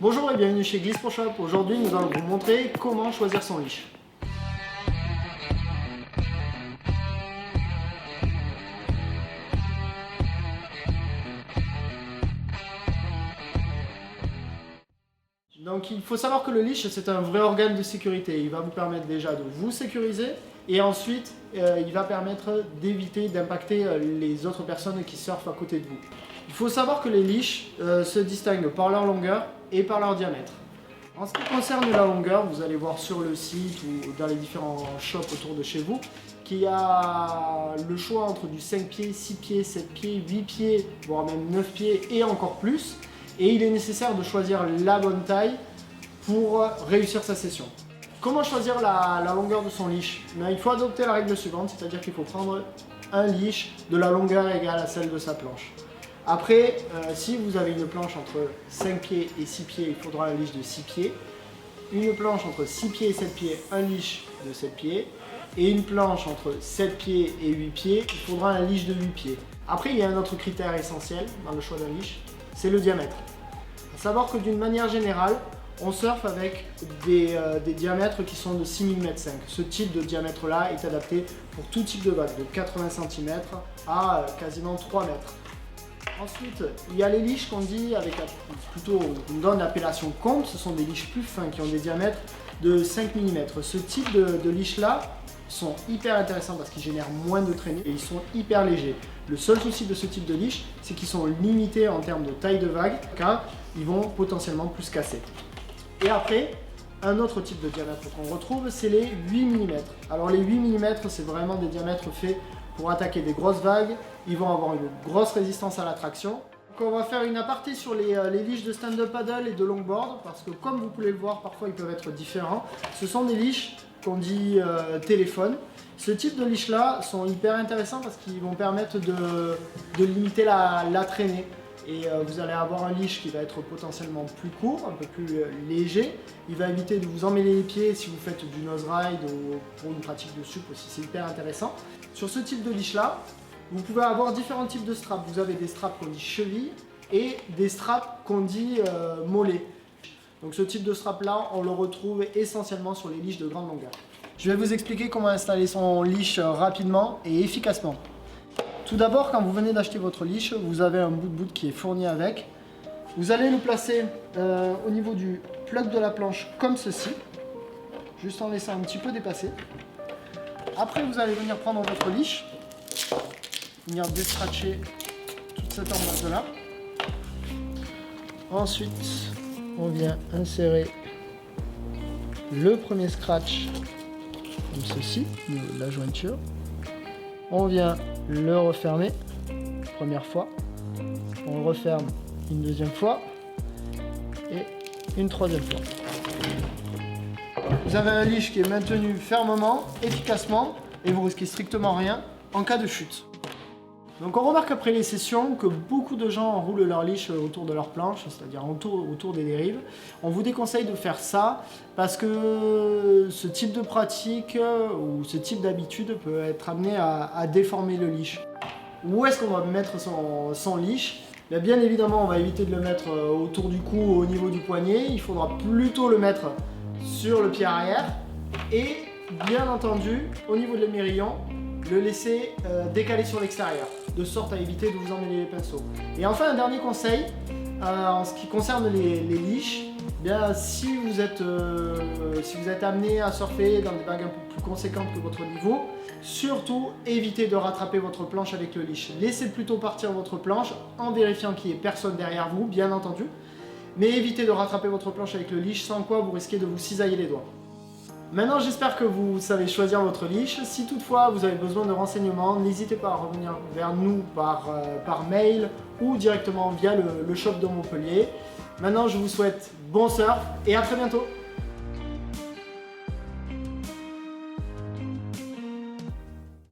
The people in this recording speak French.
Bonjour et bienvenue chez Glisse Pro Shop. Aujourd'hui, nous allons vous montrer comment choisir son leash. Donc il faut savoir que le leash, c'est un vrai organe de sécurité. Il va vous permettre déjà de vous sécuriser et ensuite il va permettre d'éviter d'impacter les autres personnes qui surfent à côté de vous. Il faut savoir que les leashs se distinguent par leur longueur et par leur diamètre. En ce qui concerne la longueur, vous allez voir sur le site ou dans les différents shops autour de chez vous qu'il y a le choix entre du 5 pieds, 6 pieds, 7 pieds, 8 pieds, voire même 9 pieds et encore plus. Et il est nécessaire de choisir la bonne taille pour réussir sa session. Comment choisir la longueur de son leash? Il faut adopter la règle suivante, c'est-à-dire qu'il faut prendre un leash de la longueur égale à celle de sa planche. Après, si vous avez une planche entre 5 pieds et 6 pieds, il faudra un leash de 6 pieds. Une planche entre 6 pieds et 7 pieds, un leash de 7 pieds. Et une planche entre 7 pieds et 8 pieds, il faudra un leash de 8 pieds. Après, il y a un autre critère essentiel dans le choix d'un leash, c'est le diamètre. À savoir que d'une manière générale, on surfe avec des diamètres qui sont de 6 mm 5. Ce type de diamètre-là est adapté pour tout type de vague, de 80 cm à quasiment 3 mètres. Ensuite, il y a les leashs qu'on dit avec plutôt on donne l'appellation combe, ce sont des leashs plus fins qui ont des diamètres de 5 mm. Ce type de leash-là sont hyper intéressants parce qu'ils génèrent moins de traînées et ils sont hyper légers. Le seul souci de ce type de leash, c'est qu'ils sont limités en termes de taille de vague car ils vont potentiellement plus casser. Et après, un autre type de diamètre qu'on retrouve, c'est les 8 mm. Alors les 8 mm, c'est vraiment des diamètres faits pour attaquer des grosses vagues. Ils vont avoir une grosse résistance à la traction. Donc on va faire une aparté sur les leashs de stand-up paddle et de longboard parce que comme vous pouvez le voir, parfois ils peuvent être différents. Ce sont des leashs qu'on dit téléphone. Ce type de leash là sont hyper intéressants parce qu'ils vont permettre de limiter la traînée. Et vous allez avoir un leash qui va être potentiellement plus court, un peu plus léger. Il va éviter de vous emmêler les pieds si vous faites du nose ride ou pour une pratique de sup aussi, c'est hyper intéressant. Sur ce type de leash là, vous pouvez avoir différents types de straps. Vous avez des straps qu'on dit cheville et des straps qu'on dit mollet. Donc ce type de strap là, on le retrouve essentiellement sur les leashs de grande longueur. Je vais vous expliquer comment installer son leash rapidement et efficacement. Tout d'abord, quand vous venez d'acheter votre leash, vous avez un bout de bout qui est fourni avec. Vous allez le placer au niveau du plug de la planche comme ceci, juste en laissant un petit peu dépasser. Après, vous allez venir prendre votre leash, venir déstratcher toute cette embrasse là. Ensuite, on vient insérer le premier scratch comme ceci, la jointure. On vient le refermer, première fois, on le referme une deuxième fois et une troisième fois. Vous avez un leash qui est maintenu fermement, efficacement et vous risquez strictement rien en cas de chute. Donc on remarque après les sessions que beaucoup de gens roulent leur leash autour de leur planche, c'est-à-dire autour des dérives. On vous déconseille de faire ça parce que ce type de pratique ou ce type d'habitude peut être amené à déformer le leash. Où est-ce qu'on va mettre son leash? Bien évidemment, on va éviter de le mettre autour du cou, au niveau du poignet. Il faudra plutôt le mettre sur le pied arrière et bien entendu, au niveau de l'émerillon, le laisser décaler sur l'extérieur, de sorte à éviter de vous emmêler les pinceaux. Et enfin, un dernier conseil, en ce qui concerne les leashs, si vous êtes amené à surfer dans des vagues un peu plus conséquentes que votre niveau, surtout évitez de rattraper votre planche avec le leash. Laissez plutôt partir votre planche en vérifiant qu'il n'y ait personne derrière vous, bien entendu, mais évitez de rattraper votre planche avec le leash, sans quoi vous risquez de vous cisailler les doigts. Maintenant, j'espère que vous savez choisir votre leash. Si toutefois vous avez besoin de renseignements, n'hésitez pas à revenir vers nous par mail ou directement via le shop de Montpellier. Maintenant, je vous souhaite bon surf et à très bientôt.